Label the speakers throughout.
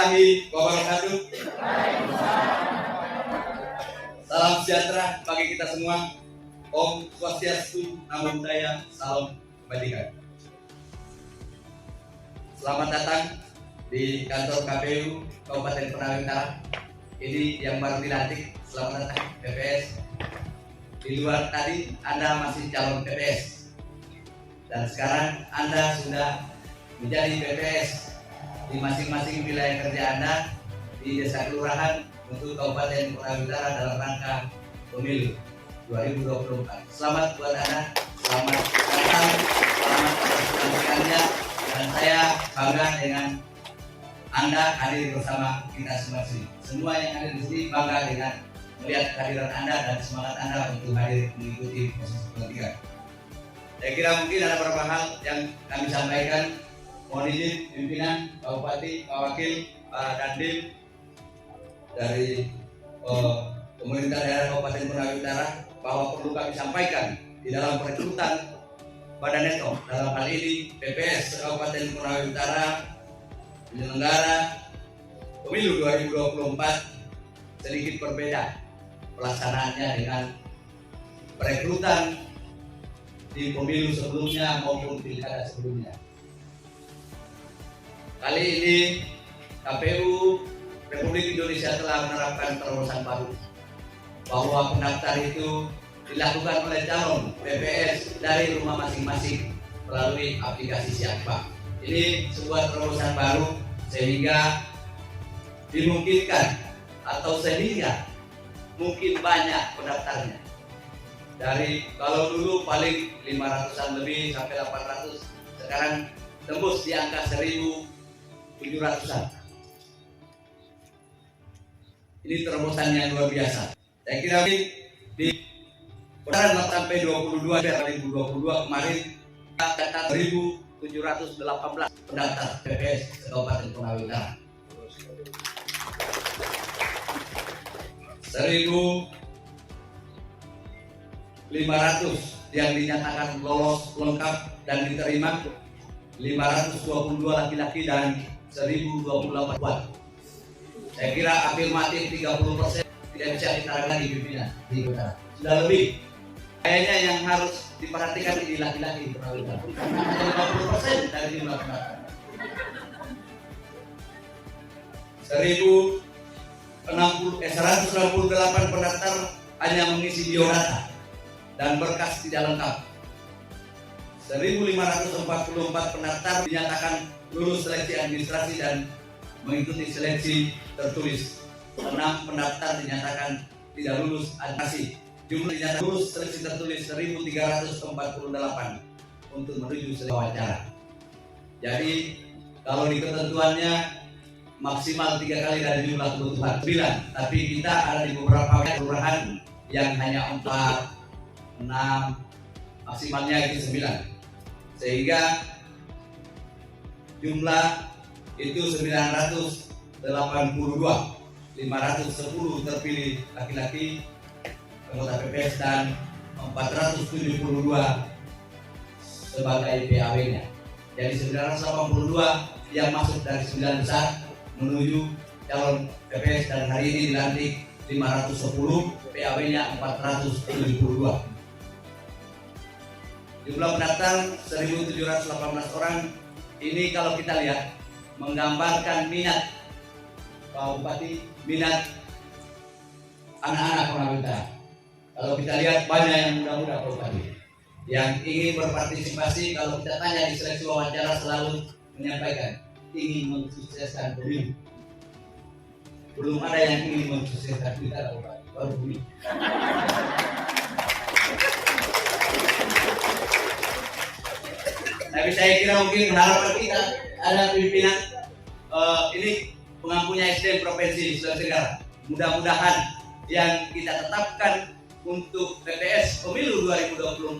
Speaker 1: warahmatullahi wabarakatuh. Salam sejahtera bagi kita semua. Om Swastiastu, Namo Buddhaya, salam kebajikan. Selamat datang di kantor KPU Kabupaten Konawe Utara. Ini yang baru dilantik. Selamat datang PPS. Di luar tadi Anda masih calon PPS, dan sekarang Anda sudah menjadi PPS di masing-masing wilayah kerja Anda di desa kelurahan untuk Kabupaten Konawe Utara dalam rangka pemilu 2024. Selamat buat Anda, selamat datang, selamat atas pelantikannya, dan saya bangga dengan Anda hadir bersama kita semua sini. Semua yang ada di sini bangga dengan melihat kehadiran Anda dan semangat Anda untuk hadir mengikuti proses pelantikan. Saya kira mungkin ada beberapa hal yang kami sampaikan. Mohon izin pimpinan, Pak Bupati, Pak Wakil, Pak Dandim dari pemerintah daerah Kabupaten Konawe Utara, bahwa perlu kami sampaikan di dalam perekrutan Badan Neto, dalam hal ini PPS Kabupaten Konawe Utara penyelenggara pemilu 2024 sedikit berbeda pelaksanaannya dengan perekrutan di pemilu sebelumnya maupun pilkada sebelumnya. Kali ini KPU Republik Indonesia telah menerapkan terobosan baru, bahwa pendaftar itu dilakukan oleh calon PPS dari rumah masing-masing melalui aplikasi Siakba. Ini sebuah terobosan baru sehingga dimungkinkan atau sehingga mungkin banyak pendaftarnya. Dari kalau dulu paling 500-an lebih sampai 800, sekarang tembus di angka 1.700-an. Ini terobosan yang luar biasa. Saya kira di putaran sampai 2022 kemarin catat 1.718 pendaftar PPS Kabupaten Konawe Utara. 1.500 yang dinyatakan lolos lengkap dan diterima, 522 laki-laki dan 1.028 perempuan. Saya kira afirmatif 30% tidak bisa ditarik lagi pimpinan di Utara. Sudah lebih. Kayaknya yang harus diperhatikan ini laki-laki di Konawe Utara. 50% dari jumlah pendaftar. 168 pendaftar hanya mengisi biodata dan berkas tidak lengkap. 1.544 pendaftar dinyatakan lulus seleksi administrasi dan mengikuti seleksi tertulis. 6 pendaftar dinyatakan tidak lulus administrasi. Jumlah dinyatakan lulus seleksi tertulis 1.348 untuk menuju seleksi wawancara. Jadi kalau di ketentuannya maksimal 3 kali dari jumlah kebutuhan 9, tapi kita ada di beberapa kelurahan yang hanya 4, 6, maksimalnya itu 9, sehingga jumlah itu 982, 510 terpilih laki-laki anggota PPS dan 472 sebagai PAW-nya. Jadi 982 yang masuk dari 9 besar menuju calon PPS, dan hari ini dilantik 510, PAW-nya 472. Jumlah pendaftar 1.718 orang. Ini kalau kita lihat menggambarkan minat Pak Bupati, minat anak-anak Konawe Utara. Kalau kita lihat banyak yang muda-muda Pak Bupati yang ingin berpartisipasi. Kalau kita tanya di seleksi wawancara selalu menyampaikan ingin mensukseskan pemilu. Belum ada yang ingin mensukseskan kita, baru ini. Tapi saya kira mungkin harapan kita ada pimpinan ini pengampunya SDM Provinsi Sulawesi Tenggara. Mudah-mudahan yang kita tetapkan untuk PPS Pemilu 2024,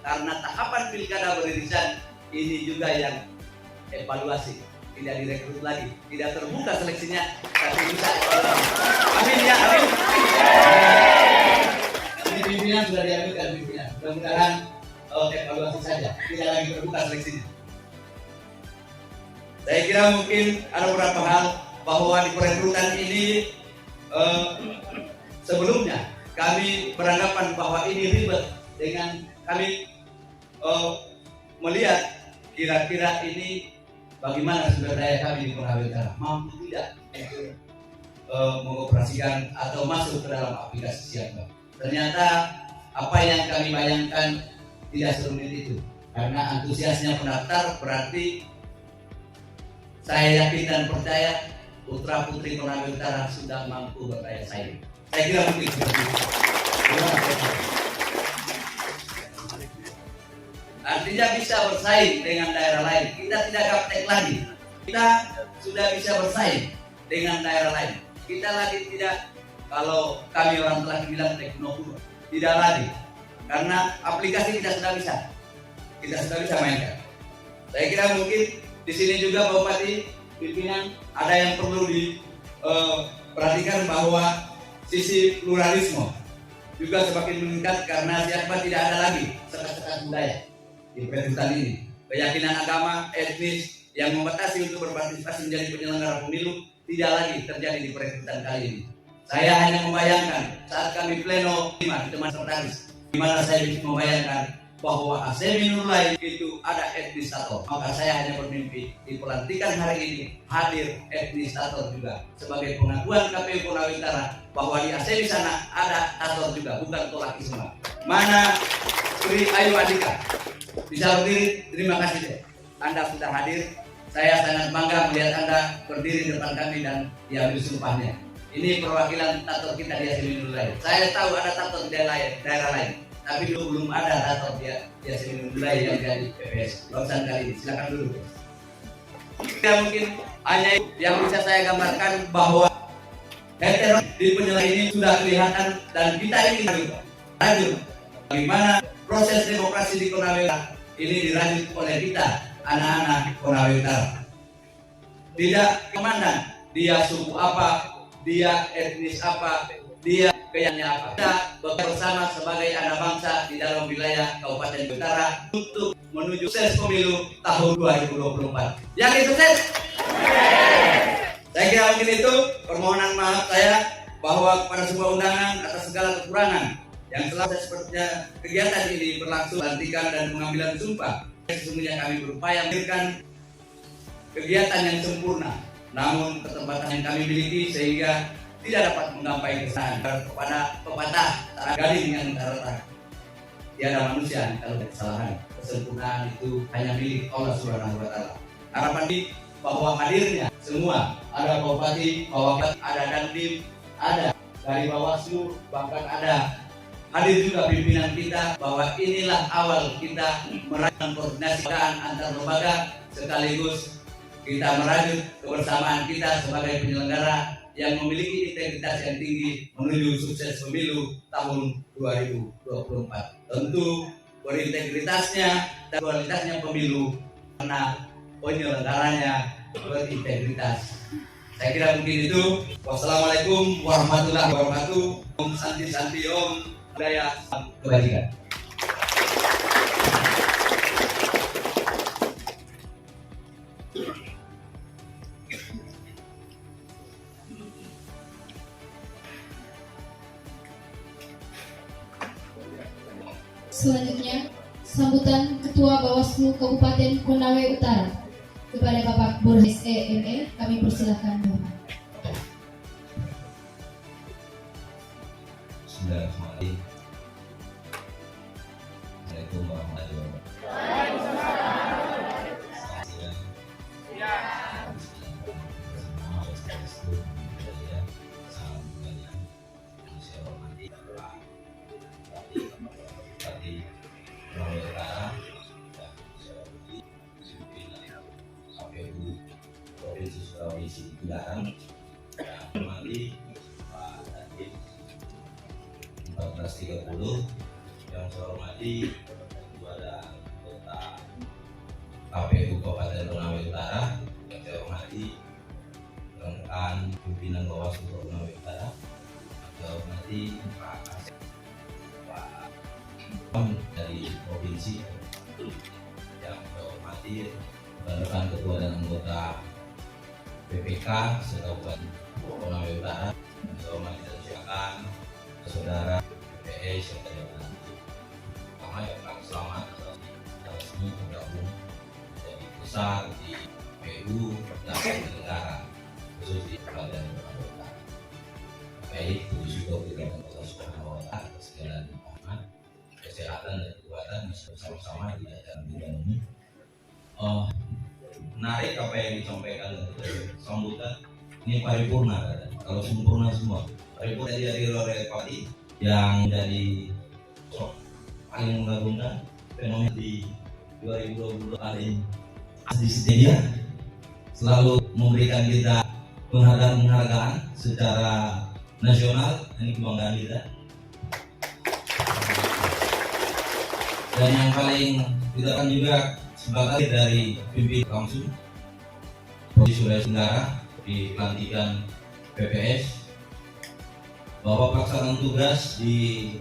Speaker 1: karena tahapan pilkada beririsan ini juga yang evaluasi, tidak direkrut lagi, tidak terbuka seleksinya, tapi bisa evaluasi. Amin ya, amin. Ini pimpinan sudah diambilkan pimpinan. Mudah-mudahan evaluasi saja, tidak lagi terbuka seleksinya. Saya kira mungkin ada beberapa hal bahwa di perekrutan ini sebelumnya kami beranggapan bahwa ini ribet dengan kami melihat kira-kira ini bagaimana sumber daya kami di Konawe Utara mampu tidak mengoperasikan atau masuk ke dalam aplikasi Siapbap. Ternyata apa yang kami bayangkan tidak serumit itu. Karena antusiasnya pendaftar berarti saya yakin dan percaya putra putri Konawe Utara sudah mampu berdaya saing. Saya kira mungkin seperti itu. Artinya bisa bersaing dengan daerah lain. Kita tidak gaptek lagi. Kita sudah bisa bersaing dengan daerah lain. Kita lagi tidak, kalau kami orang telah bilang teknologi, tidak lagi. Karena aplikasi kita sudah bisa. Kita sudah bisa mainkan. Saya kira mungkin di sini juga Pak Bupati, pimpinan, ada yang perlu diperhatikan bahwa sisi pluralisme juga semakin meningkat karena Siapbap tidak ada lagi sekat-sekat budaya di perekrutan ini. Keyakinan agama, etnis yang membatasi untuk berpartisipasi menjadi penyelenggara pemilu tidak lagi terjadi di perekrutan kali ini. Saya hanya membayangkan saat kami pleno teman sekretaris, di mana saya bisa membayangkan bahwa Asemi-Nurlain itu ada etnisator. Maka saya hanya bermimpi di pelantikan hari ini hadir etnisator juga sebagai pengakuan KPU Konawe Utara bahwa di Asemi sana ada tator juga, bukan tolak semua. Mana Sri Ayu Adika bisa berdiri? Terima kasih deh. Anda sudah hadir. Saya sangat bangga melihat Anda berdiri di depan kami dan diambil sumpahnya. Ini perwakilan tator kita di Asemi-Nurlain. Saya tahu ada tator di daerah lain. Tapi dulu belum ada tator dia mulai yang jadi PPS. Lausan kali ini, silakan dulu. Ya mungkin hanya yang bisa saya gambarkan bahwa hetero di penyelenggara ini sudah kelihatan dan kita ingin lanjut. Bagaimana proses demokrasi di Konawe Utara ini dirajut oleh kita anak-anak Konawe Utara. Tidak memandang dia suku apa, dia etnis apa, dia keyakinannya apa. Kita bersama sebagai anak bangsa di dalam wilayah Kabupaten Utara untuk menuju sukses pemilu tahun 2024. Yang sukses? Saya kira mungkin itu permohonan maaf saya bahwa pada sebuah undangan atas segala kekurangan yang telah sepertinya kegiatan ini berlangsung pelantikan dan pengambilan sumpah. Sesungguhnya kami berupaya memberikan kegiatan yang sempurna, namun keterbatasan yang kami miliki sehingga tidak dapat menggapai kesalahan kepada pepatah tak gading yang tak tiada manusia kalau ada kesalahan. Kesempurnaan itu hanya milik Allah Subhanahu wa Ta'ala. Harapan ini bahwa hadirnya semua, ada Bupati, Bawabas, ada Dandim, ada dari Bawaslu, bahkan ada hadir juga pimpinan kita, bahwa inilah awal kita merancang koordinasi antar lembaga sekaligus kita merajut kebersamaan kita sebagai penyelenggara yang memiliki integritas yang tinggi menuju sukses pemilu tahun 2024. Tentu berintegritasnya dan kualitasnya pemilu karena penyelenggaranya berintegritas. Saya kira mungkin itu. Wassalamualaikum warahmatullahi wabarakatuh. Om Santi Santi Om Budaya Kebajikan.
Speaker 2: Selanjutnya, sambutan Ketua Bawaslu Kabupaten Konawe Utara kepada Bapak Borges EML, kami persilakan Bapak.
Speaker 3: Bismillahirrahmanirrahim. Assalamualaikum warahmatullahi wabarakatuh. Sulawesi Tenggara kembali Pak Dandim 1430 yang saya hormati kepada anggota KPU Kabupaten Konawe Utara, yang saya hormati rekan pimpinan Bawaslu Konawe Utara, saya hormati Pak Kasih, Pak dari provinsi, yang saya hormati rekan ketua dan anggota PPK se-Kabupaten Konawe Utara, yang saya hormati dan silakan saudara PPS yang tadi pertama ya Pak Selamat resmi bergabung menjadi pusat di PU dan negara khusus di Kabupaten Konawe Utara. Baik, puji syukur kita kepada Allah Subhanahu wa Ta'ala atas segala nikmat, kesehatan dan kekuatan bisa bersama-sama di acara bidang ini. Menarik apa yang disampaikan sambutan ini paripurna, kalau sempurna semua paripurna dari Lore Pati yang jadi paling mengagumkan fenomena di 2020 paling di setia selalu memberikan kita penghargaan secara nasional. Ini kebanggaan kita. Dan yang paling kita akan juga sebagai dari pimpin langsung di Sulawesi Tenggara di pelantikan PPS bahwa pelaksanaan tugas di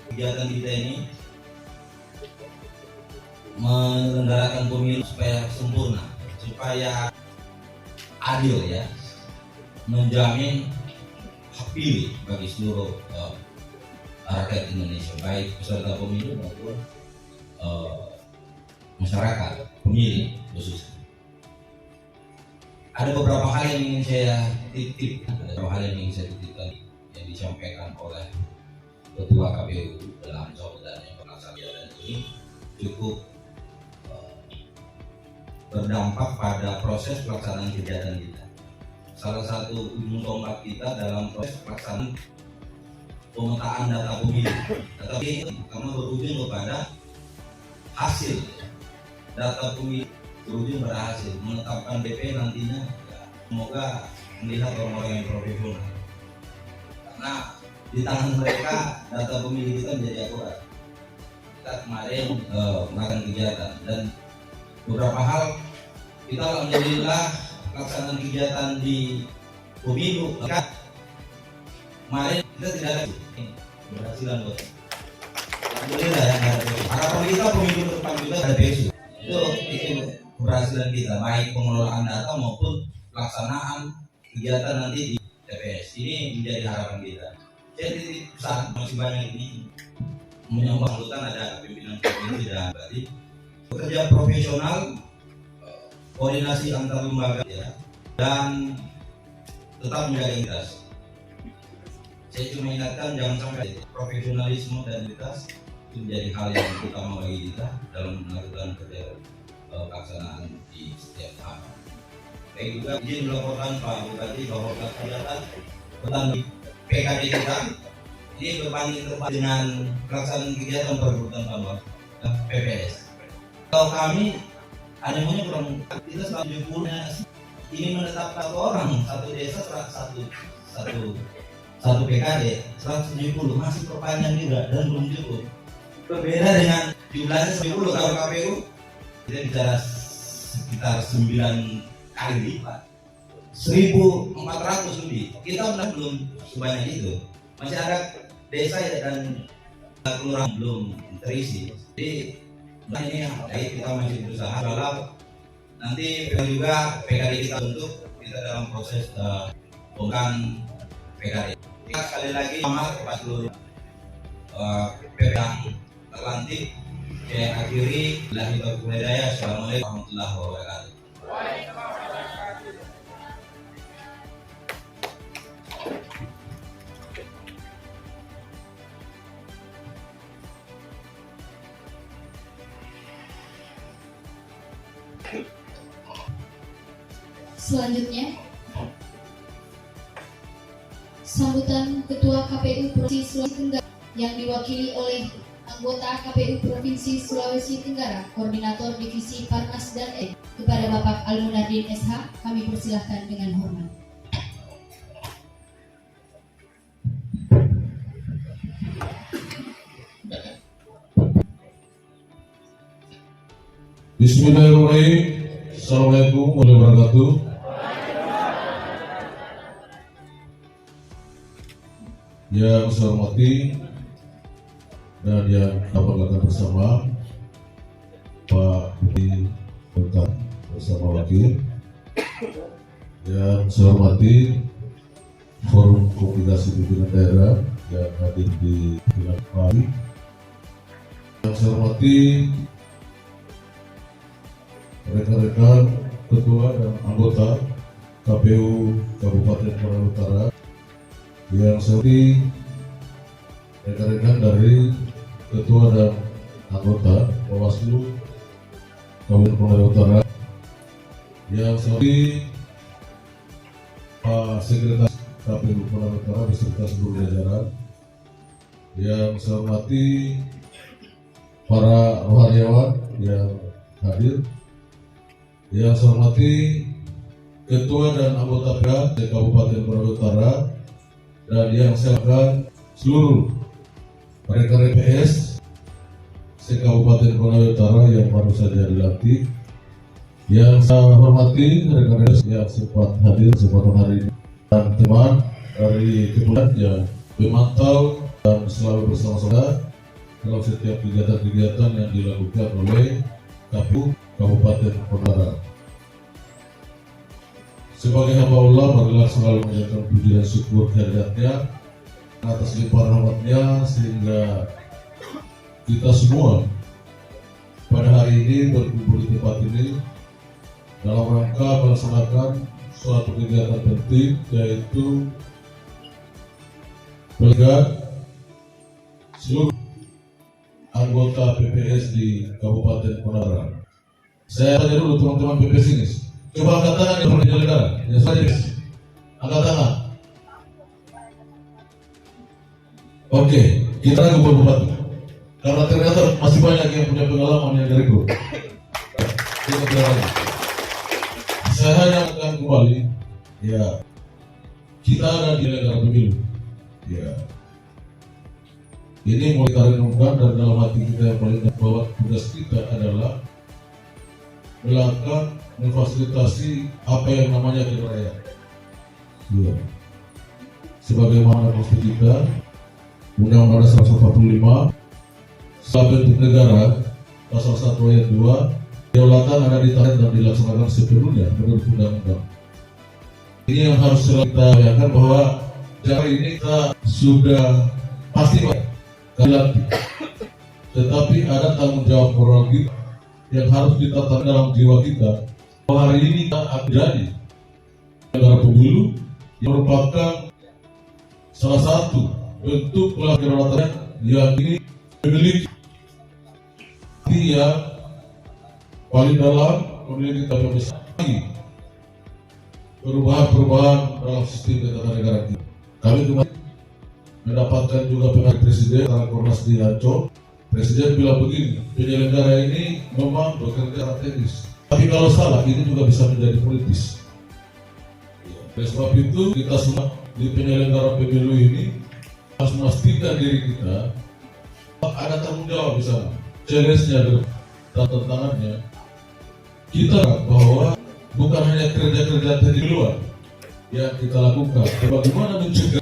Speaker 3: kegiatan kita ini menyelenggarakan pemilu supaya sempurna, supaya adil ya, menjamin hak pilih bagi seluruh rakyat Indonesia, baik peserta pemilu maupun masyarakat pemilih khususnya. Ada beberapa hal yang ingin saya titipkan, yang disampaikan oleh Ketua KPU dalam sambutannya pelaksanaan ini cukup berdampak pada proses pelaksanaan kegiatan kita. Salah satu ujung tombak kita dalam proses pelaksanaan pemetaan data pemilih, tetapi karena berujung kepada hasil data pemilih, berujung pada hasil menetapkan DP nantinya. Semoga melihat orang-orang yang profesional, karena di tangan mereka data pemilih kita menjadi akurat. Kita kemarin melakukan kegiatan dan beberapa hal kita alhamdulillah pelaksanaan kegiatan di pemilu kemarin kita tidak ada keberhasilan buat alhamdulillah ya. Harapan kita pemilu ke depan juga ada besok. Itu keberhasilan kita, baik pengelolaan data maupun pelaksanaan kegiatan nanti di TPS. Ini menjadi harapan kita. Saya titip pesan masih banyak ini menyambut sambutan ada pimpinan provinsi dan berarti bekerja profesional, koordinasi antar lembaga ya, dan tetap menjaga integritas. Saya cuma ingatkan jangan sampai profesionalisme dan integritas itu menjadi hal yang utama bagi kita dalam melakukan kerja pelaksanaan di setiap tahap. Baik juga izin melaporkan Pak Bupati bahwa kegiatan tentang PKD kita ini berbanding terbalik dengan pelaksanaan kegiatan perebutan tanah PPS. Kalau kami ada maunya kurang, kita 170 ini menetapkan orang satu desa satu PKD 170 masih perpanjang juga dan belum cukup. Berbeda dengan jumlahnya 10 kalau KPU kita bicara sekitar 9 kali lipat, 1.400 lebih. Kita belum sebanyak itu. Masih ada desa dan kelurahan belum terisi. Jadi ini kita masih berusaha kalau nanti juga PKD kita untuk kita dalam proses bukan PKD. Kita sekali lagi selamat kepada seluruh yang terlantik. Saya akhiri billahi taufiq wal hidayah. Assalamualaikum warahmatullahi wabarakatuh.
Speaker 2: Selanjutnya, sambutan Ketua KPU Provinsi Sulawesi Tenggara yang diwakili oleh anggota KPU Provinsi Sulawesi Tenggara, Koordinator Divisi Parmas dan kepada Bapak Al-Munadin SH, kami persilahkan dengan hormat.
Speaker 4: Bismillahirrahmanirrahim. Assalamualaikum warahmatullahi wabarakatuh. Yang saya hormati dan yang dapat lakukan bersama Pak Bupati bersama Wakil, Yang saya hormati Forum Komunikasi Pimpinan Daerah yang hadir di Pimpinan Pari. Yang saya hormati rekan-rekan ketua dan anggota KPU Kabupaten Konawe Utara. Yang saya hormati rekan-rekan dari ketua dan anggota Bawaslu Kabupaten Konawe Utara. Yang saya hormati Pak Sekretaris KPU Konawe Utara beserta seluruh jajaran. Yang saya hormati para rohaniawan yang hadir. Yang saya hormati ketua dan anggota PK Kabupaten Konawe Utara, dan yang saya hormati seluruh rekan PS se-Kabupaten Konawe Utara yang baru saja dilantik. Yang saya hormati rekan-rekan yang sempat hadir kesempatan hari ini, dan teman dari Kepulauan yang memantau dan selalu bersama-sama dalam setiap kegiatan-kegiatan yang dilakukan oleh KPU Kabupaten Konawe. Sebagai hamba Allah, marilah selalu menjadikan puji dan syukur kehadiratnya atas limpahan rahmatnya, sehingga kita semua pada hari ini berkumpul di tempat ini dalam rangka melaksanakan suatu kegiatan penting, yaitu pelantikan seluruh anggota PPS di Kabupaten Konawe. Saya tanya dulu teman-teman PPS ini, coba angkat tangan yang penyelenggara, ya saja, angkat tangan. Oke, kita lagu Bupati, karena ternyata masih banyak yang punya pengalaman yang dari grup. Kita berlari. Saya hanya akan kembali, ya, kita ada di negara pemilu, ya. Ini mau kita renungkan, dan dalam hati kita yang paling bahwa tugas kita adalah melakukan memfasilitasi apa yang namanya kedaulatan. Ya. Sebagaimana konstitusi kita, Undang-Undang Dasar 145, setelah bentuk negara, pasal 1 ayat 2, kedaulatan ada di tangan dan dilaksanakan sepenuhnya menurut undang-undang. Ini yang harus selalu kita bayangkan, bahwa hari ini kita sudah pasti dilantik, tetapi ada tanggung jawab moral kita yang harus ditanam dalam jiwa kita, bahwa hari ini kita akan jadi negara pemilu yang merupakan salah satu bentuk kedaulatan yang ini memiliki arti yang paling dalam, memiliki kita besar lagi perubahan-perubahan dalam sistem ketatanegaraan kita. Kami kemarin mendapatkan juga penghargaan Presiden karena Kornas di Ancol. Presiden bilang begini, penyelenggara ini memang bekerja teknis, tapi kalau salah ini juga bisa menjadi politis. Oleh sebab itu kita semua di penyelenggara pemilu ini harus memastikan diri kita ada tanggung jawab di sana. Challenge-nya dan tantangannya kita bahwa bukan hanya kerja-kerja di luar yang kita lakukan, bagaimana mencegah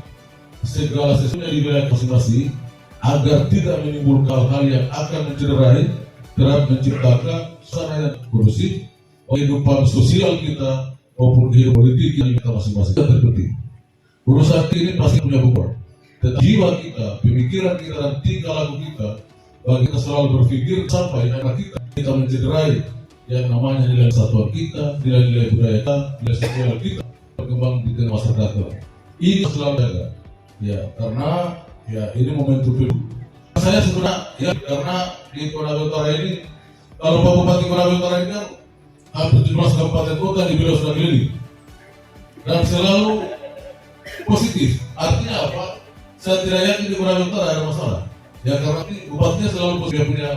Speaker 4: segala sesuatu di wilayah masing-masing agar tidak menimbulkan hal yang akan mencederai dan menciptakan suasana yang kondusif kehidupan sosial kita maupun kehidupan politik kita masing-masing. Yang terpenting, urusan ini pasti punya beban, tetapi jiwa kita, pemikiran kita, dan tingkah laku kita, bagi kita selalu berpikir sampai anak kita mencederai yang namanya nilai kesatuan kita, nilai-nilai budaya kita, nilai sosial kita berkembang di tengah masyarakat. Ini selalu jaga. Ya, karena ya ini momentum pemilu. Saya sebenarnya ya karena di Konawe Utara ini, kalau Pak Bupati Konawe Utara ini kan hampir 17 kabupaten kota di beliau sudah keliling dan selalu positif. Artinya apa? Saya tidak yakin di Konawe Utara ada masalah. Ya karena ini bupatinya selalu positif, punya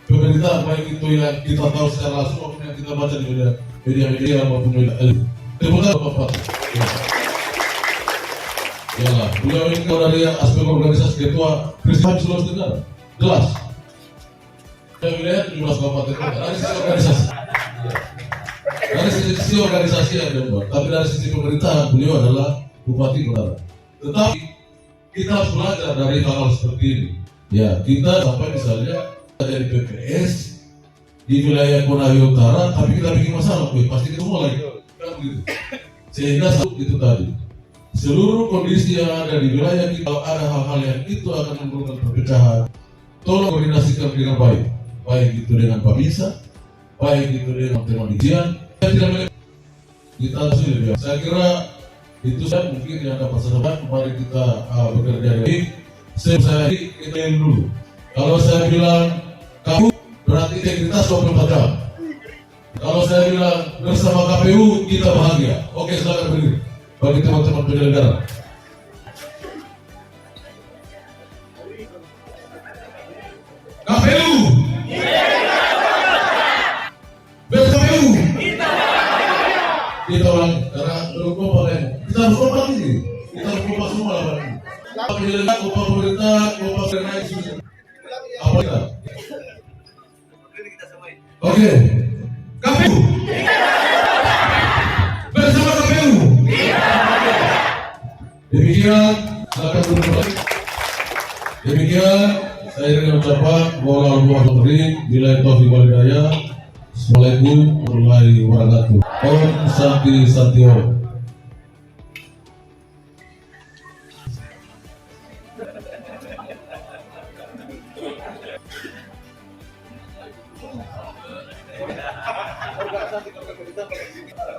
Speaker 4: pemerintah baik itu yang kita tahu secara langsung maupun yang kita baca di media maupun media elit. Terima kasih Pak Bupati. Ya lah, beliau ini kalau dari aspek organisasi ketua Presiden Sulawesi Tenggara, jelas. Saya melihat 17 kabupaten kota dari sisi organisasi. Dari sisi organisasi yang dia buat, tapi dari sisi pemerintahan beliau adalah Bupati Konawe. Tetapi kita harus belajar dari hal-hal seperti ini. Ya, kita sampai misalnya dari PPS di wilayah Konawe Utara, tapi kita bikin masalah, pasti kita semua lagi. Kan begitu. Sehingga itu tadi, seluruh kondisi yang ada di wilayah kita, kalau ada hal-hal yang itu akan menimbulkan perpecahan, tolong koordinasikan dengan baik, baik itu dengan Babinsa, baik itu dengan kepolisian. Saya tidak melihat kita sudah. Saya kira itu saya mungkin yang dapat sampaikan. Mari kita bekerja ini. Saya kita dulu. Kalau saya bilang kamu berarti integritas 24 jam. Kalau saya bilang bersama KPU kita bahagia. Oke, silakan berdiri. Bagi teman-teman penyelenggara. KPU. BKPU. Kita ulangi karena belum kompak ya. Kita harus kompak ini. Kita harus kompak semua lah. Penyelenggara, kompak pemerintah, kompak naik semua. Apa kita? Oke. KPU. Bersama KPU. Demikian, silakan duduk. Demikian, saya ingin mengucapkan bahwa bila taufiq wal hidayah. Assalamualaikum warahmatullahi wabarakatuh. Om Santi Satyo.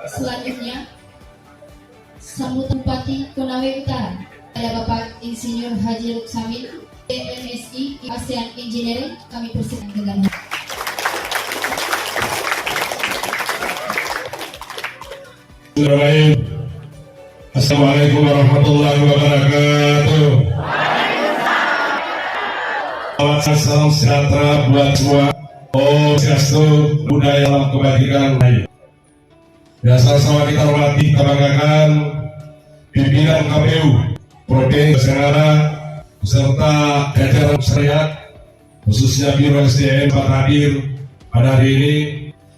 Speaker 2: Selanjutnya, sambutan Bupati Konawe Utara ada Bapak Insinyur Haji Luksamin, MSI ASEAN Engineering. Kami persilakan dengan
Speaker 5: Assalamualaikum warahmatullahi wabarakatuh. Salam sejahtera buat semua. Om Swastiastu, budaya dalam kebajikan. Dan sama-sama kita hormati, kita banggakan pimpinan KPU Provinsi Senara beserta jajaran masyarakat, khususnya Biro SDM Pak hadir pada hari ini.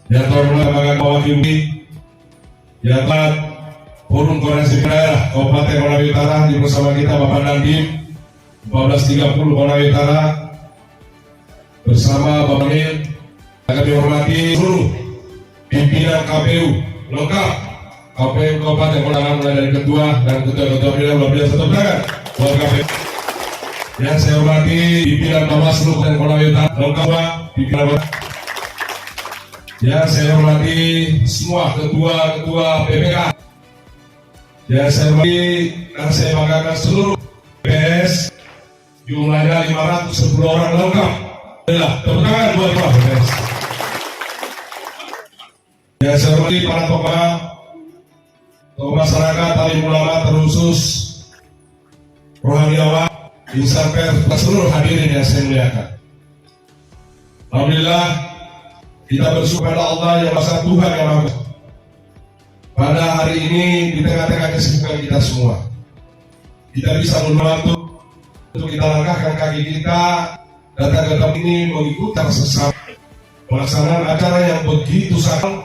Speaker 5: Yang terhormat banggakan mewakili Jabat Forum Koordinasi Daerah Kabupaten Konawe Utara di bersama kita Bapak Dandim 1430 Konawe Utara bersama Bapak Nir. Kami hormati seluruh pimpinan KPU lengkap KPU Kabupaten Konawe mulai dari ketua dan ketua-ketua pimpinan luar biasa terbaik buat KPU. Yang saya hormati pimpinan Bawaslu dan Konawe Utara lengkap pimpinan. Yang saya hormati semua ketua-ketua PPK. Yang saya hormati dan saya banggakan seluruh PPS jumlahnya 510 orang lengkap. Adalah tepuk tangan buat Pak PPS. Yang saya hormati para tokoh masyarakat, alim ulama terkhusus rohaniawan, insan pers, seluruh hadirin yang saya muliakan. Alhamdulillah, kita bersyukur pada Allah yang Maha Tuhan yang Maha. Pada hari ini di tengah-tengah kesibukan kita semua, kita bisa membantu untuk kita langkahkan kaki kita datang ke tempat ini mengikuti sesama pelaksanaan acara yang begitu sangat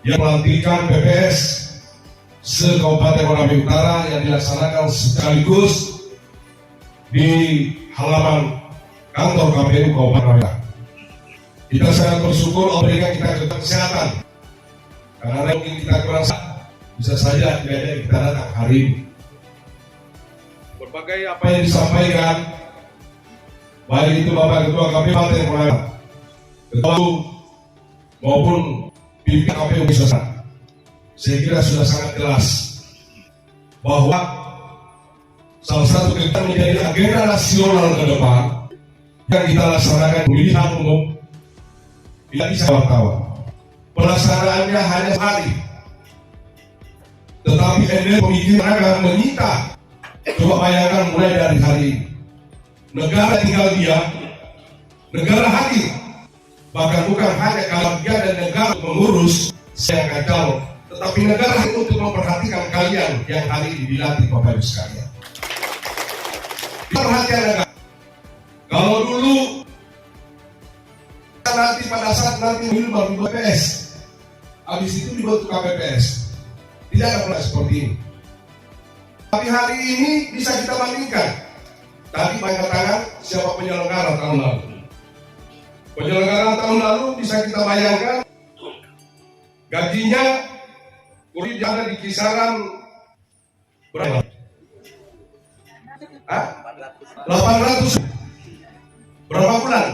Speaker 5: yang melantikan PPS se-Kabupaten Konawe Utara yang dilaksanakan sekaligus di halaman kantor KPU Kabupaten Konawe Utara. Kita sangat bersyukur Allah berikan kita kesehatan, karena mungkin kita kurang bisa saja tidak ada kita datang hari ini. Berbagai apa yang disampaikan, baik itu Bapak Ketua KPU Kabupaten Konawe, Ketua maupun pimpinan KPU Pusat, saya kira sudah sangat jelas bahwa salah satu kita menjadi agenda nasional ke depan yang kita laksanakan pemilihan umum. Tidak bisa wartawan. Pelaksanaannya hanya sekali. Tetapi energi pemikiran akan menyita. Coba bayangkan mulai dari hari ini. Negara tinggal diam, negara hadir. Bahkan bukan hanya kalau dia dan negara mengurus saya kacau, tetapi negara itu untuk memperhatikan kalian yang hari ini dilatih Bapak Ibu sekalian. Perhatian negara. Kalau dulu nanti pada saat nanti baru BPS, habis itu dibentuk KPPS, tidak ada pula seperti ini. Tapi hari ini bisa kita bandingkan. Tadi banyak tangan siapa penyelenggara tahun lalu. Penyelenggara tahun lalu bisa kita bayangkan gajinya Kursi ada di kisaran berapa? 800. Berapa bulan?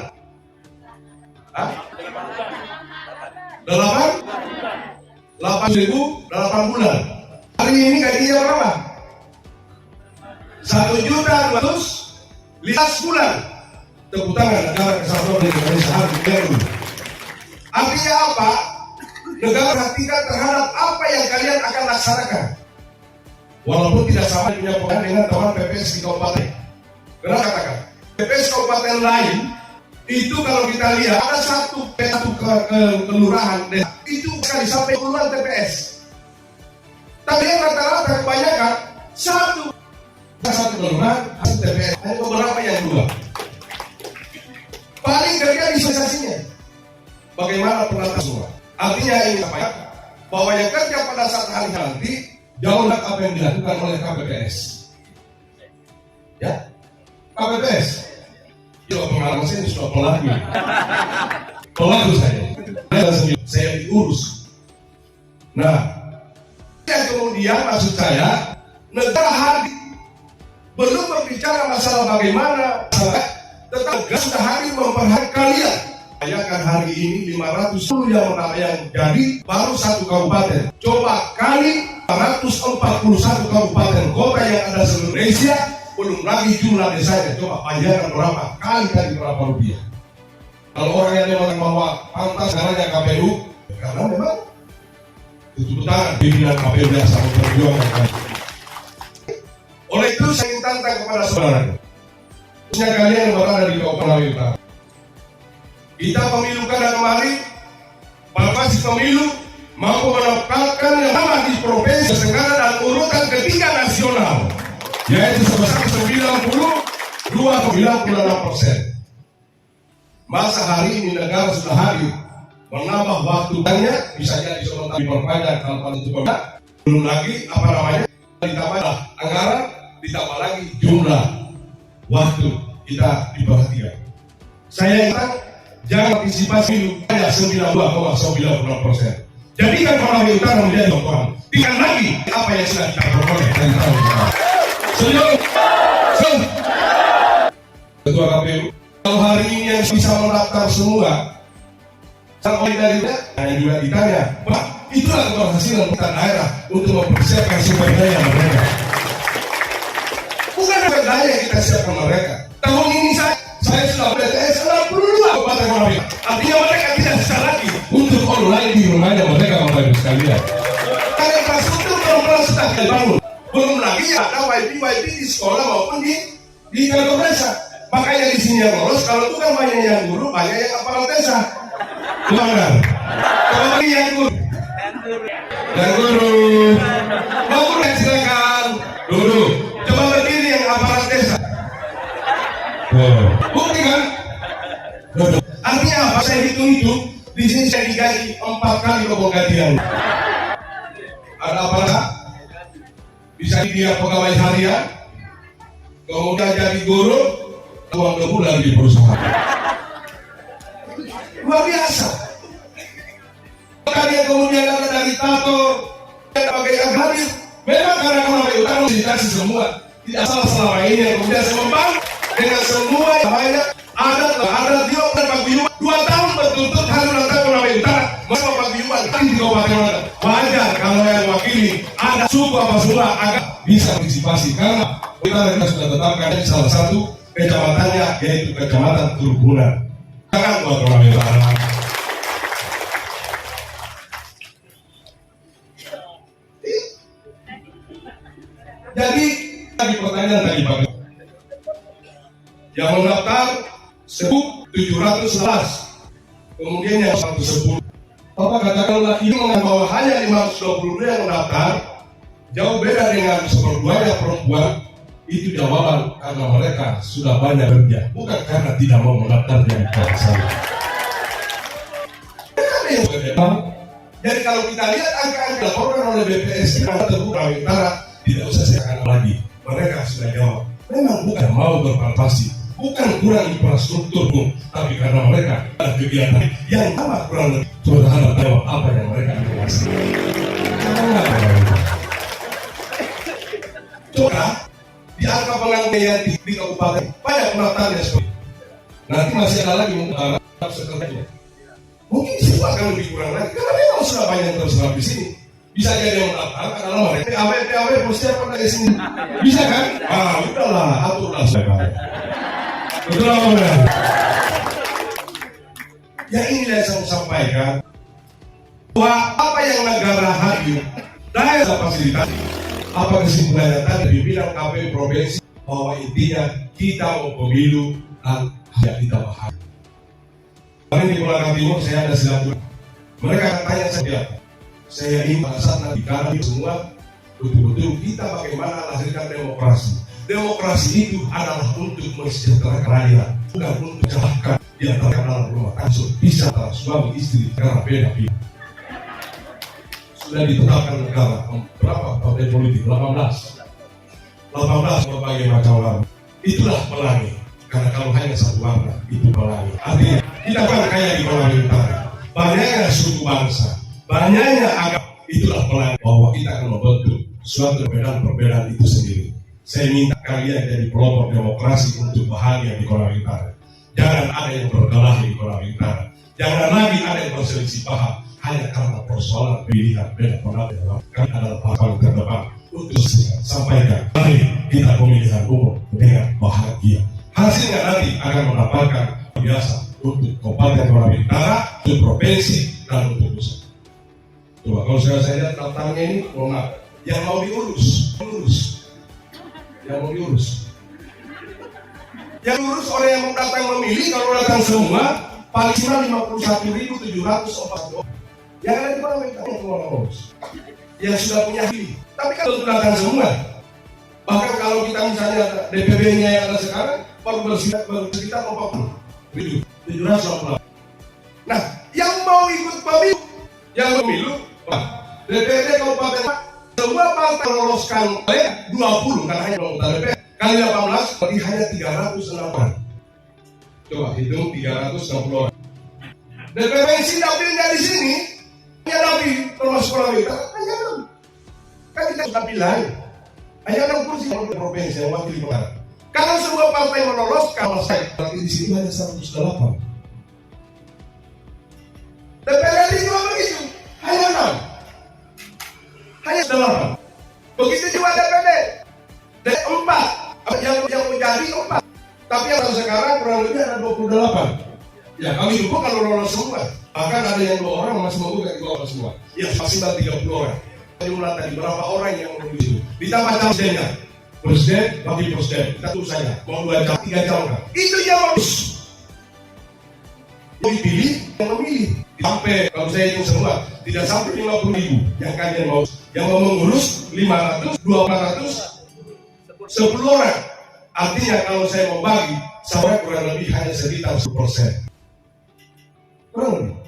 Speaker 5: 8 bulan. Hari ini gajinya berapa? 1.215 bulan. Tepuk tangan negara kesatuan Indonesia hari ini. Artinya apa? Negara perhatikan terhadap apa yang kalian akan laksanakan. Walaupun tidak sama punya peran dengan teman PPS di kabupaten. Kenapa katakan? PPS kabupaten lain itu kalau kita lihat ada satu kelurahan itu sekali sampai puluhan TPS. Tapi yang rata-rata kebanyakan satu kelurahan satu TPS. Ada beberapa yang dua. Paling kerja visualisasinya. Bagaimana penata semua? Artinya ini apa? Bahwa yang kerja pada saat hari nanti jauh apa yang dilakukan oleh KPPS. Ya, KPPS. Yo, pengalaman saya sudah pelaku saya diurus. Nah, yang kemudian maksud saya negara hadir belum berbicara masalah bagaimana, tetapi sudah hadir memperhatikan kalian. Bayangkan hari ini 510 yang jadi baru satu kabupaten. Coba kali 141 kabupaten kota yang ada di Indonesia, belum lagi jumlah desanya. Coba panjangkan berapa kali tadi berapa rupiah. Kalau orang yang memang bahwa pantas caranya KPU, karena memang tutup tangan pimpinan KPU yang sama berjuang. Oleh itu saya ingin tantang kepada saudara, khususnya kalian yang berada di Kabupaten Utara. Kita pemilu kada kemarin, partisipasi pemilu mampu mendapatkan yang sama di provinsi Tenggara dan urutan ketiga nasional, yaitu sebesar 92,96%. Masa hari ini negara sudah hadir menambah waktu banyak, bisa jadi sementara diperpanjang kalau itu belum lagi apa namanya ditambah anggaran, ditambah lagi jumlah waktu kita diperhatikan. Saya ingin jangan partisipasi hanya 92,96%. Jadikan Konawe Utara menjadi contohan. Tinggal lagi apa yang sudah kita peroleh dari tahun ini. Ketua KPU, kalau hari ini yang bisa mendaftar semua, sampai dari yang juga ditanya, Pak, itulah keberhasilan kita daerah untuk mempersiapkan sumber daya mereka. Bukan sumber daya yang kita siapkan mereka. Tahun ini saya sudah BTS 62 kabupaten Konawe. Artinya mereka tidak bisa lagi untuk online di rumahnya mereka Bapak Ibu sekalian. Karena infrastruktur belum sudah dibangun. Belum lagi ada wifi di sekolah maupun di kantor desa. Makanya di sini yang lolos, kalau itu kan banyak yang guru, banyak yang aparat desa. Gimana? Kalau ini yang guru. Yang guru. Mau guru silakan. Duduk. Coba berdiri yang aparat desa. Bukti kan? Artinya apa? Saya hitung-hitung di sini saya digaji 4 kali lobong gajian. Ada apa? Bisa dia pegawai harian, kemudian jadi guru, uang 2 bulan di perusahaan. Luar biasa. Kemudian ada dari tato, sebagai yang hadir. Memang karena Konawe Utara dikasih semua. Tidak salah selama ini yang kemudian saya membangun dengan semua yang banyak ada dia dan paguyuban 2 tahun berturut-turut hari ulang tahun Konawe Utara membawa paguyuban di Kabupaten Utara. Wajar kalau yang wakili ada suku apa semua agak bisa partisipasi karena kita sudah tetapkan salah satu kecamatannya yaitu Kecamatan Turbunan. Jangan buat Konawe Utara. Jadi tadi pertanyaan tadi Pak, yang mendaftar 1.711, kemudian yang 110. Bapak katakanlah ini bahwa hanya 522 yang mendaftar, jauh beda dengan seperduanya perempuan. Itu jawaban karena mereka sudah banyak kerja, bukan karena tidak mau mendaftar dari sana. Jadi kalau kita lihat angka-angka dilaporkan oleh BPS kita terbuka Utara, tidak usah saya lagi. Mereka sudah jawab. Memang bukan mau berpartisipasi, bukan kurang infrastruktur, tapi karena mereka ada kegiatan yang sama kurang lebih terhadap jawab apa yang mereka lakukan. Jangan. Coba di angka pengangguran di kabupaten banyak penataan yang seperti nanti masih ada lagi mungkin setelahnya. Mungkin semua akan lebih kurang lagi karena memang sudah banyak yang terserap di sini. Bisa jadi yang mendaftar adalah mereka PAW persiapan dari sini. Bisa kan? Udahlah, aturlah saya. Betul apa benar? Ya inilah yang saya sampaikan bahwa apa yang negara hadir daya fasilitas apa kesimpulannya tadi dibilang KPU provinsi bahwa intinya kita mau pemilu dan hanya kita bahas. Kemarin di Pulau Timur saya ada silaturahmi. Mereka tanya saya ingin pada saat nanti kami semua betul-betul kita bagaimana lahirkan demokrasi. Demokrasi itu adalah untuk mensejahterakan rakyat, bukan untuk celahkan di antara dalam rumah tangga bisa antara suami istri karena beda-beda. Sudah ditetapkan negara berapa partai politik 18 berbagai macam warna. Itulah pelangi. Karena kalau hanya satu warna itu pelangi. Artinya kita kan kayak di pelangi utara. Banyaknya suku bangsa, banyaknya agama. Itulah pelangi bahwa kita akan membentuk suatu perbedaan itu sendiri. Saya minta kalian jadi pelopor demokrasi untuk bahagia di Korea Utara. Jangan ada yang berkelahi di Korea Utara. Jangan lagi ada yang berselisih paham hanya karena persoalan pilihan beda pendapat. Kami adalah paling terdepan untuk sampaikan mari kita pemilihan umum dengan bahagia. Hasilnya nanti akan mendapatkan biasa untuk Kabupaten Korea Utara, untuk provinsi dan untuk pusat. Coba kalau saya lihat daftarnya ini, yang mau diurus. Yang diurus orang yang mau datang memilih. Kalau datang semua paling cuma 51.704 orang. Yang ada di mana mereka yang sudah punya pilih. Tapi kan untuk datang semua. Bahkan kalau kita misalnya DPB-nya yang ada sekarang baru sekitar 700. Nah, yang mau ikut pemilu, yang pemilu DPD Kabupaten semua partai meloloskan 20 karena hanya anggota DPR kali 18 berarti hanya 306 orang. Coba hitung 360 orang. DPR yang sih dapilnya di sini hanya dapil termasuk Korea Utara hanya 6. Kan kita sudah pilihan hanya 6 kursi yang provinsi yang wakil negara. Kalau semua partai meloloskan berarti di sini hanya 108. DPR juga begitu hanya 6. Hanya 8. Begitu juga DPD. Dan 4 yang menjadi 4. Tapi yang sekarang kurang lebih ada 28. Ya kami dukung kalau lolos semua. Bahkan ada yang 2 orang masih mau buka di bawah semua. Ya maksimal 30 orang. Jumlah tadi berapa orang yang memilih. Ditambah presidennya. Presiden, wakil presiden. Kita tunggu saja. Mau 2 jam, 3 jam kan. Itu yang harus. Yang dipilih, yang memilih. Sampai kalau saya hitung semua tidak sampai 50.000 yang kalian mau. Yang mau mengurus 500, 200, 10 orang. Artinya kalau saya mau bagi, saya kurang lebih hanya sekitar 10%. Kurang lebih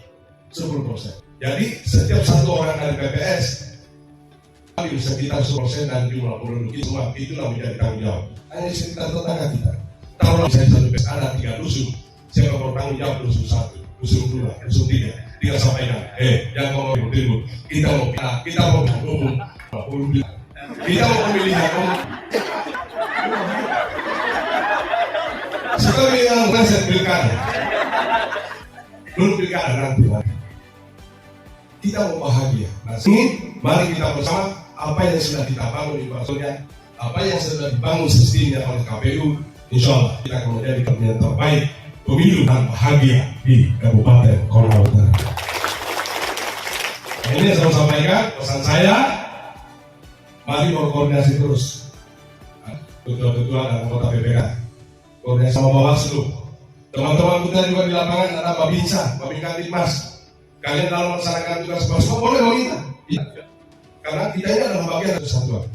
Speaker 5: 10%. Jadi setiap satu orang dari PPS ambil sekitar 10% dan jumlah penduduk itu semua itulah menjadi tanggung jawab. Hanya sekitar tetangga kita. Kalau saya satu PPS ada 3 dusun, saya mau bertanggung jawab dusun 1, dusun 2, dusun 3. Dia sampaikan, jangan ngomong ribut. Kita mau umum, kita mau pemilihan umum. Setelah yang reset pilkada, belum pilkada nanti. Kita mau bahagia. Nah, sini mari kita bersama apa yang sudah kita bangun infrastrukturnya, apa yang sudah dibangun sistemnya oleh KPU. Insya Allah kita akan menjadi yang terbaik pemilu dan bahagia di Kabupaten Korea Utara. Nah, ini yang saya sampaikan pesan saya. Mari berkoordinasi terus ketua-ketua dan anggota PPK, koordinasi sama Bawaslu. Teman-teman kita juga di lapangan ada Babinsa, Babinsa Mas. Kalian dalam melaksanakan tugas Bawaslu boleh meminta, karena kita ini adalah bagian dari kesatuan.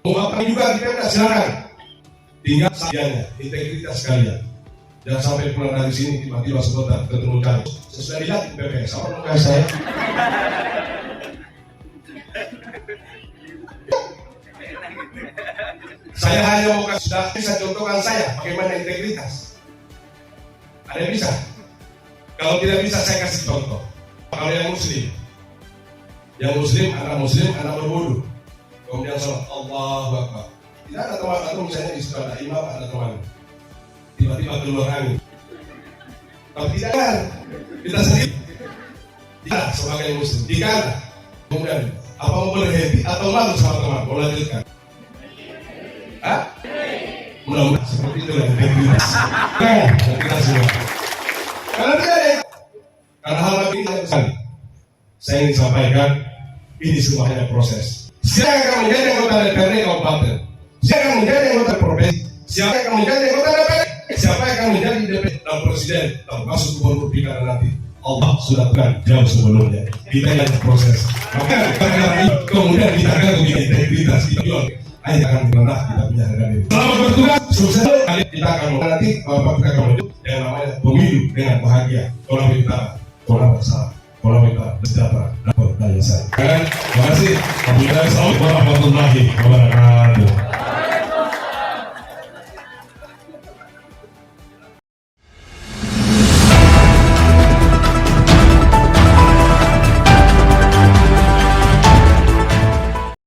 Speaker 5: Mau apa juga kita tidak silakan. Tinggal sajiannya, integritas kalian. Jangan sampai pulang dari sini tiba-tiba sebentar ketemu kali. Sesuai lihat di PPS, apa namanya saya? Saya hanya mau kasih sudah bisa contohkan saya bagaimana integritas. Ada yang bisa? Kalau tidak bisa saya kasih contoh. Kalau yang muslim, Yang muslim, anak berwudu. Kemudian sholat Allahu Akbar. Tidak ada teman atau misalnya di situ ada imam, ada teman. Tiba-tiba keluar angin. Kalau tidak kan, kita sendiri. Tidak sebagai muslim. Jika ada, kemudian apa mau boleh happy atau malu sama teman? Mau lanjutkan? Hah? Mudah-mudahan seperti itu yang integritas. Nah, kita semua. Karena tidak ada. Karena hal ini saya ingin sampaikan, ini semua hanya proses. Siapa yang akan menjadi anggota DPRD kabupaten? Siapa yang menjadi anggota provinsi? Siapa yang akan menjadi anggota DPR? Siapa yang akan menjadi DPR dan presiden? Termasuk gubernur pilkada nanti. Allah sudah tekan jauh sebelumnya. Kita yang proses. Maka karena ini kemudian kita akan punya integritas kita. Ayo akan rendah kita punya harga diri. Selamat bertugas, sukses. Kita akan nanti Bapak kita akan menuju yang namanya pemilu dengan bahagia. Kolam kita, kolam bersama. Kolam kita sejahtera dan berdaya. Terima kasih. Wabillahi taufiq warahmatullahi wabarakatuh.